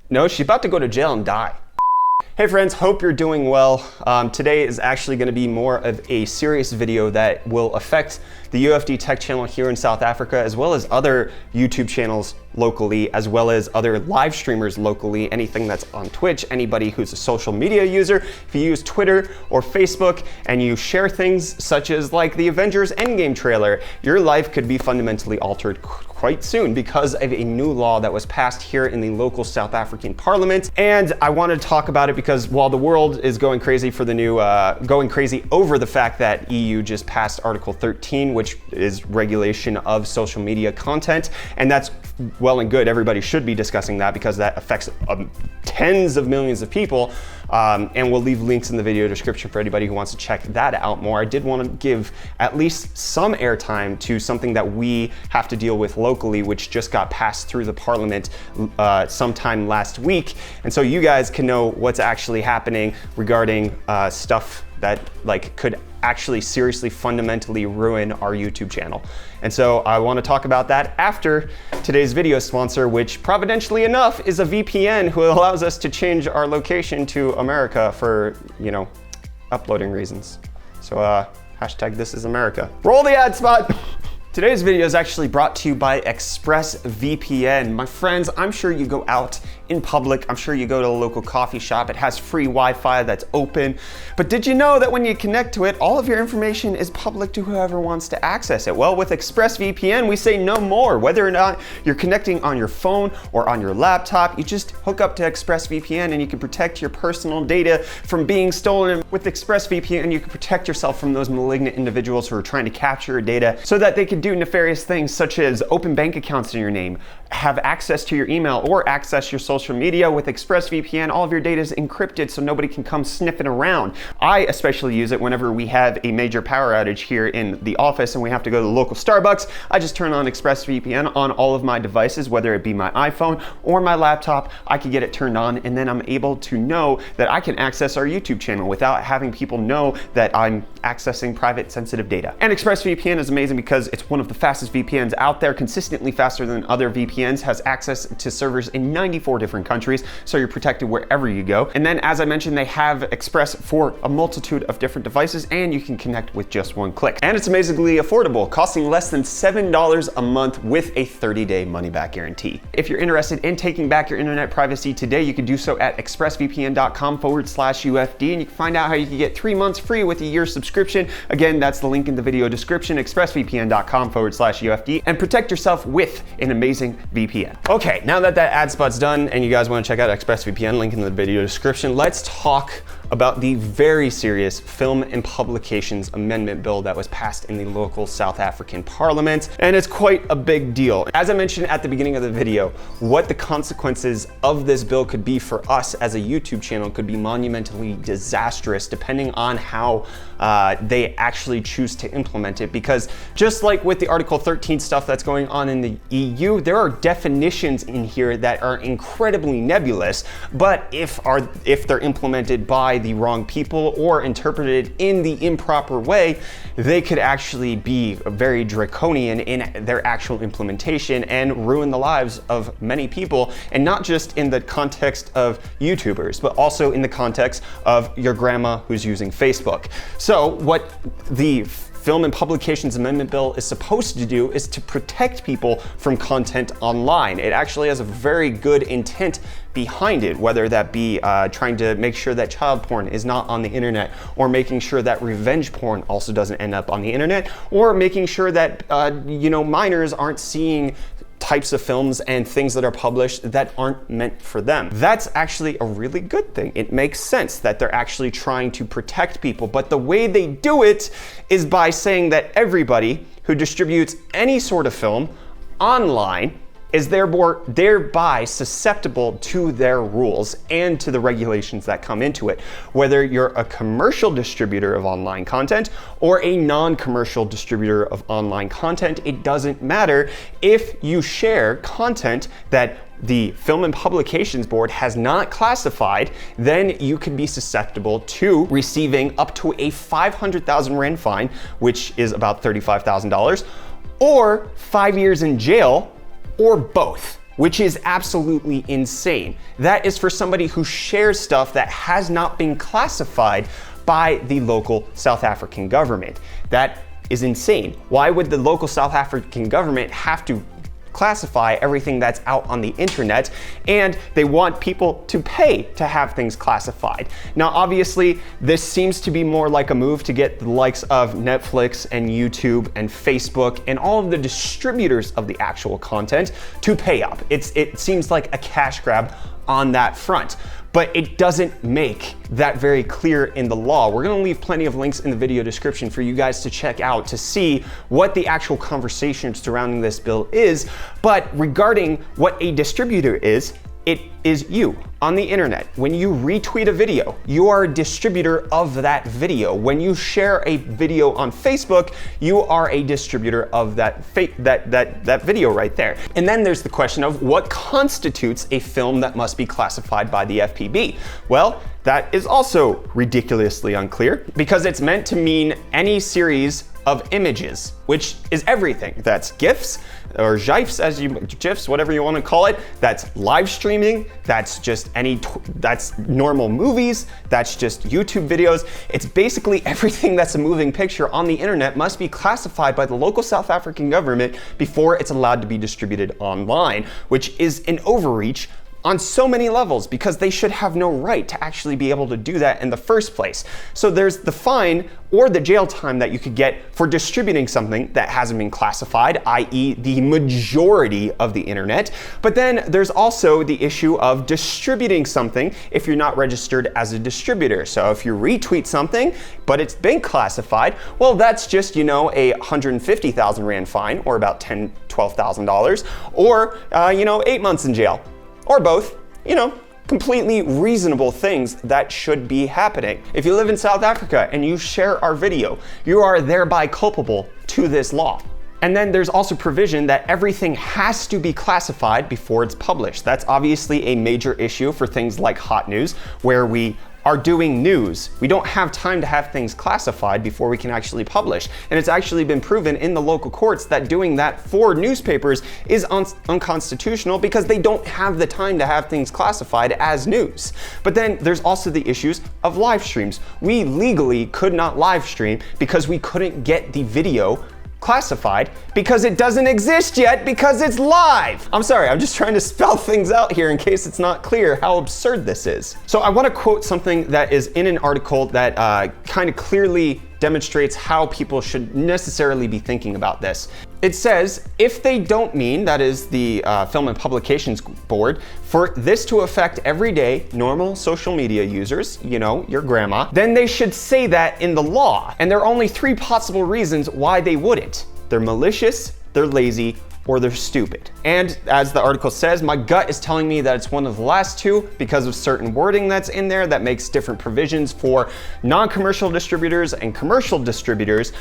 No, she's about to go to jail and die. Hey friends, hope you're doing well. Today is actually going to be more of a serious video that will affect the UFD Tech channel here in South Africa, as well as other YouTube channels locally, as well as other live streamers locally, anything that's on Twitch, anybody who's a social media user. If you use Twitter or Facebook and you share things such as like the Avengers Endgame trailer, your life could be fundamentally altered quite soon because of a new law that was passed here in the local South African parliament. And I wanted to talk about it because while the world is going crazy for the new, going crazy over the fact that EU just passed Article 13, which is regulation of social media content, and that's well and good. Everybody should be discussing that because that affects tens of millions of people. And we'll leave links in the video description for anybody who wants to check that out more. I did want to give at least some airtime to something that we have to deal with locally, which just got passed through the parliament sometime last week. And so you guys can know what's actually happening regarding stuff that could actually seriously fundamentally ruin our YouTube channel. And so I want to talk about that after today's video sponsor, which providentially enough is a VPN who allows us to change our location to America for, uploading reasons. So hashtag this is America. Roll the ad spot. Today's video is actually brought to you by ExpressVPN. My friends, I'm sure you go out in public, I'm sure you go to a local coffee shop, it has free Wi-Fi that's open, but did you know that when you connect to it, all of your information is public to whoever wants to access it? Well, with ExpressVPN, we say no more. Whether or not you're connecting on your phone or on your laptop, you just hook up to ExpressVPN and you can protect your personal data from being stolen. With ExpressVPN, you can protect yourself from those malignant individuals who are trying to capture your data so that they can do nefarious things such as open bank accounts in your name, have access to your email, or access your social media. With ExpressVPN, all of your data is encrypted so nobody can come sniffing around. I especially use it whenever we have a major power outage here in the office and we have to go to the local Starbucks. I just turn on ExpressVPN on all of my devices, whether it be my iPhone or my laptop. I can get it turned on and then I'm able to know that I can access our YouTube channel without having people know that I'm accessing private sensitive data. And ExpressVPN is amazing because it's one of the fastest VPNs out there, consistently faster than other VPNs, has access to servers in 94 different countries, so you're protected wherever you go. And then, as I mentioned, they have Express for a multitude of different devices, and you can connect with just one click. And it's amazingly affordable, costing less than $7 a month with a 30-day money-back guarantee. If you're interested in taking back your internet privacy today, you can do so at expressvpn.com/UFD, and you can find out how you can get 3 months free with a year subscription. Again, that's the link in the video description, expressvpn.com/UFD, and protect yourself with an amazing VPN. Okay, now that ad spot's done and you guys want to check out ExpressVPN, link in the video description, let's talk about the very serious Film and Publications Amendment Bill that was passed in the local South African Parliament, and it's quite a big deal. As I mentioned at the beginning of the video, what the consequences of this bill could be for us as a YouTube channel could be monumentally disastrous depending on how they actually choose to implement it, because just like with the Article 13 stuff that's going on in the EU, there are definitions in here that are incredibly nebulous, but if they're implemented by the wrong people or interpreted in the improper way, they could actually be very draconian in their actual implementation and ruin the lives of many people, and not just in the context of YouTubers, but also in the context of your grandma who's using Facebook. So what the Film and Publications Amendment Bill is supposed to do is to protect people from content online. It actually has a very good intent behind it, whether that be trying to make sure that child porn is not on the internet, or making sure that revenge porn also doesn't end up on the internet, or making sure that minors aren't seeing types of films and things that are published that aren't meant for them. That's actually a really good thing. It makes sense that they're actually trying to protect people, but the way they do it is by saying that everybody who distributes any sort of film online is thereby susceptible to their rules and to the regulations that come into it. Whether you're a commercial distributor of online content or a non-commercial distributor of online content, it doesn't matter. If you share content that the Film and Publications Board has not classified, then you could be susceptible to receiving up to a 500,000 Rand fine, which is about $35,000, or 5 years in jail, or both. which is absolutely insane. That is for somebody who shares stuff that has not been classified by the local South African government. That is insane. Why would the local South African government have to classify everything that's out on the internet, and they want people to pay to have things classified? Now, obviously, this seems to be more like a move to get the likes of Netflix and YouTube and Facebook and all of the distributors of the actual content to pay up. It seems like a cash grab on that front, but it doesn't make that very clear in the law. We're gonna leave plenty of links in the video description for you guys to check out to see what the actual conversation surrounding this bill is. But regarding what a distributor is, it is you on the internet. When you retweet a video, you are a distributor of that video. When you share a video on Facebook, you are a distributor of that video right there. And then there's the question of what constitutes a film that must be classified by the FPB. Well, that is also ridiculously unclear because it's meant to mean any series of images, which is everything. That's GIFs or GIFs, GIFs, whatever you want to call it. That's live streaming. That's just that's normal movies. That's just YouTube videos. It's basically everything that's a moving picture on the internet must be classified by the local South African government before it's allowed to be distributed online, which is an overreach on so many levels because they should have no right to actually be able to do that in the first place. So there's the fine or the jail time that you could get for distributing something that hasn't been classified, i.e. the majority of the internet. But then there's also the issue of distributing something if you're not registered as a distributor. So if you retweet something, but it's been classified, well, that's just, you know, a 150,000 Rand fine or about $10,000, $12,000 or, 8 months in jail. Or both, completely reasonable things that should be happening. If you live in South Africa and you share our video, you are thereby culpable to this law. And then there's also provision that everything has to be classified before it's published. That's obviously a major issue for things like hot news, where we are doing news. We don't have time to have things classified before we can actually publish. And it's actually been proven in the local courts that doing that for newspapers is unconstitutional because they don't have the time to have things classified as news. But then there's also the issues of live streams. We legally could not live stream because we couldn't get the video classified because it doesn't exist yet because it's live. I'm sorry, I'm just trying to spell things out here in case it's not clear how absurd this is. So I want to quote something that is in an article that kind of clearly demonstrates how people should necessarily be thinking about this. It says, if they don't mean, that is the Film and Publications Board, for this to affect everyday normal social media users, your grandma, then they should say that in the law. And there are only 3 possible reasons why they wouldn't. They're malicious, they're lazy, or they're stupid. And as the article says, my gut is telling me that it's one of the last 2 because of certain wording that's in there that makes different provisions for non-commercial distributors and commercial distributors,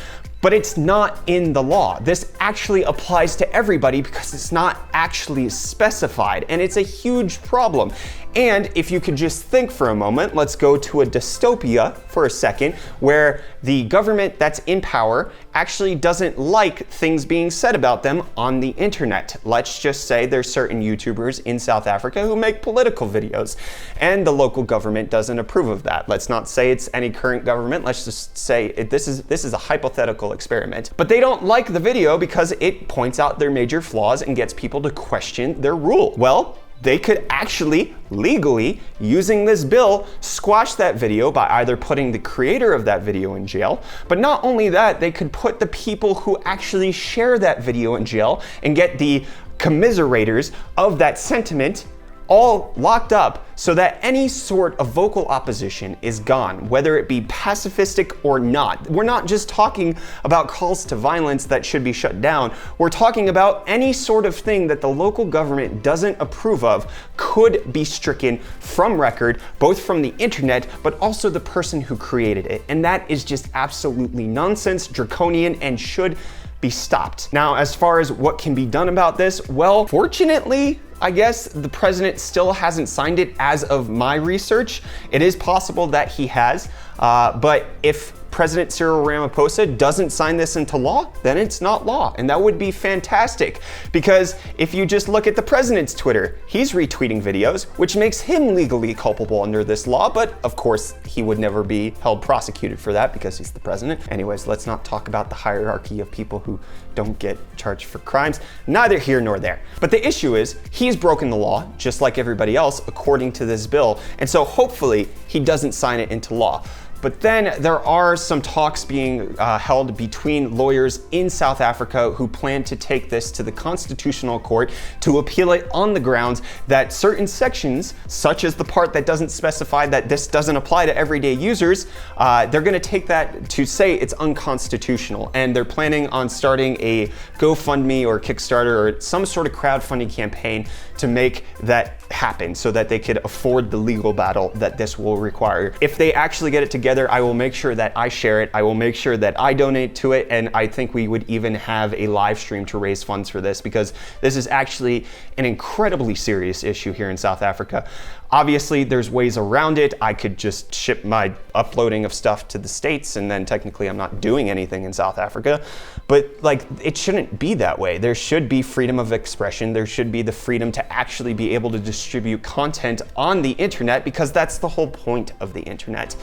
but it's not in the law. This actually applies to everybody because it's not actually specified, and it's a huge problem. And if you could just think for a moment, let's go to a dystopia for a second, where the government that's in power actually doesn't like things being said about them on the internet. Let's just say there's certain YouTubers in South Africa who make political videos, and the local government doesn't approve of that. Let's not say it's any current government. Let's just say this is a hypothetical experiment. But they don't like the video because it points out their major flaws and gets people to question their rule. Well, they could actually, legally, using this bill, squash that video by either putting the creator of that video in jail, but not only that, they could put the people who actually share that video in jail and get the commiserators of that sentiment all locked up so that any sort of vocal opposition is gone, whether it be pacifistic or not. We're not just talking about calls to violence that should be shut down. We're talking about any sort of thing that the local government doesn't approve of could be stricken from record, both from the internet, but also the person who created it. And that is just absolutely nonsense, draconian, and should be stopped. Now, as far as what can be done about this, well, fortunately, I guess the president still hasn't signed it as of my research. It is possible that he has, but if President Cyril Ramaphosa doesn't sign this into law, then it's not law. And that would be fantastic, because if you just look at the president's Twitter, he's retweeting videos, which makes him legally culpable under this law. But of course, he would never be held prosecuted for that because he's the president. Anyways, let's not talk about the hierarchy of people who don't get charged for crimes. Neither here nor there. But the issue is, he's broken the law, just like everybody else, according to this bill. And so hopefully he doesn't sign it into law. But then there are some talks being held between lawyers in South Africa who plan to take this to the Constitutional Court to appeal it on the grounds that certain sections, such as the part that doesn't specify that this doesn't apply to everyday users, they're going to take that to say it's unconstitutional. And they're planning on starting a GoFundMe or Kickstarter or some sort of crowdfunding campaign to make that happen so that they could afford the legal battle that this will require. If they actually get it together, I will make sure that I share it. I will make sure that I donate to it. And I think we would even have a live stream to raise funds for this, because this is actually an incredibly serious issue here in South Africa. Obviously, there's ways around it. I could just ship my uploading of stuff to the States, and then technically I'm not doing anything in South Africa. But like, it shouldn't be that way. There should be freedom of expression. There should be the freedom to actually be able to distribute content on the internet, because that's the whole point of the internet.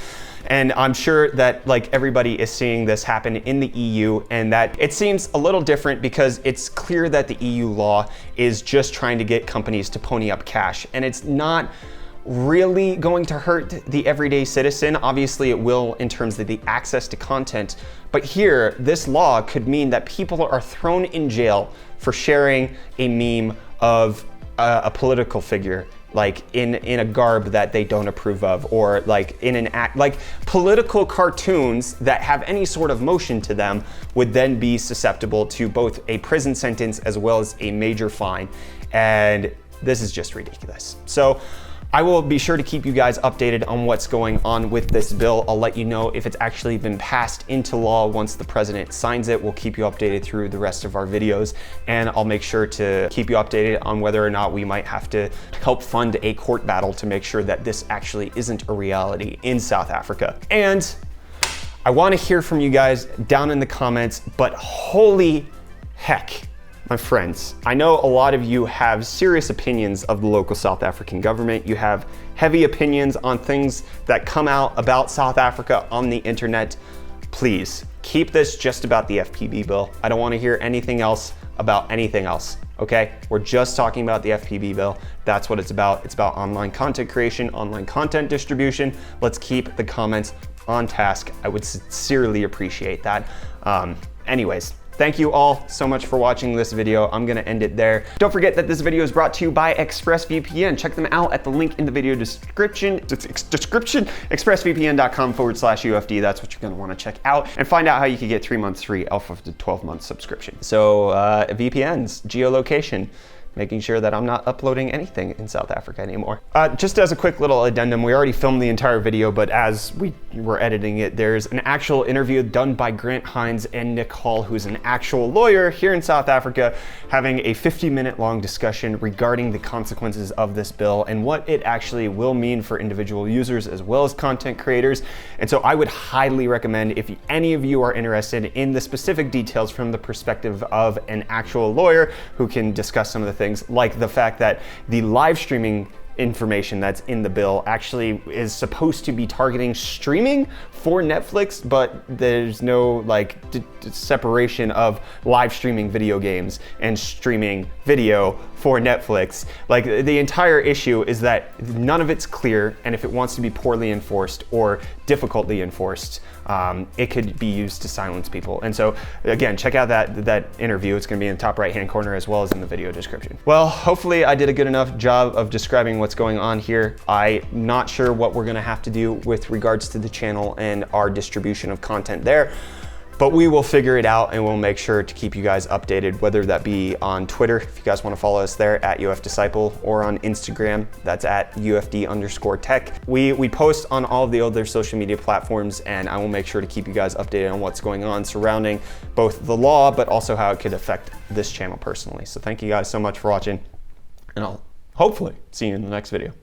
And I'm sure that like everybody is seeing this happen in the EU, and that it seems a little different because it's clear that the EU law is just trying to get companies to pony up cash, and it's not really going to hurt the everyday citizen. Obviously it will in terms of the access to content, but here this law could mean that people are thrown in jail for sharing a meme of a political figure, like in a garb that they don't approve of, or like in an act, like political cartoons that have any sort of motion to them would then be susceptible to both a prison sentence as well as a major fine. And this is just ridiculous. So I will be sure to keep you guys updated on what's going on with this bill. I'll let you know if it's actually been passed into law once the president signs it. We'll keep you updated through the rest of our videos, and I'll make sure to keep you updated on whether or not we might have to help fund a court battle to make sure that this actually isn't a reality in South Africa. And I want to hear from you guys down in the comments, but holy heck, my friends, I know a lot of you have serious opinions of the local South African government. You have heavy opinions on things that come out about South Africa on the internet. Please keep this just about the FPB bill. I don't want to hear anything else about anything else, okay? We're just talking about the FPB bill. That's what it's about. It's about online content creation, online content distribution. Let's keep the comments on task. I would sincerely appreciate that. Anyways, thank you all so much for watching this video. I'm gonna end it there. Don't forget that this video is brought to you by ExpressVPN. Check them out at the link in the video description, expressvpn.com/UFD. That's what you're gonna wanna check out, and find out how you can get 3 months free off of the 12-month subscription. So VPNs, geolocation, making sure that I'm not uploading anything in South Africa anymore. Just as a quick little addendum, we already filmed the entire video, but as we were editing it, there's an actual interview done by Grant Hines and Nick Hall, who's an actual lawyer here in South Africa, having a 50-minute long discussion regarding the consequences of this bill and what it actually will mean for individual users as well as content creators. And so I would highly recommend, if any of you are interested in the specific details from the perspective of an actual lawyer who can discuss some of the things, like the fact that the live streaming information that's in the bill actually is supposed to be targeting streaming for Netflix, but there's no like separation of live streaming video games and streaming video for Netflix. Like, the entire issue is that none of it's clear, and if it wants to be poorly enforced or difficultly enforced, it could be used to silence people. And so again, check out that interview. It's gonna be in the top right-hand corner as well as in the video description. Well, hopefully I did a good enough job of describing what's going on here. I'm not sure what we're gonna have to do with regards to the channel and our distribution of content there, but we will figure it out, and we'll make sure to keep you guys updated, whether that be on Twitter, if you guys want to follow us there at UFDisciple, or on Instagram, that's at UFD_tech. We post on all of the other social media platforms, and I will make sure to keep you guys updated on what's going on surrounding both the law, but also how it could affect this channel personally. So thank you guys so much for watching, and I'll hopefully see you in the next video.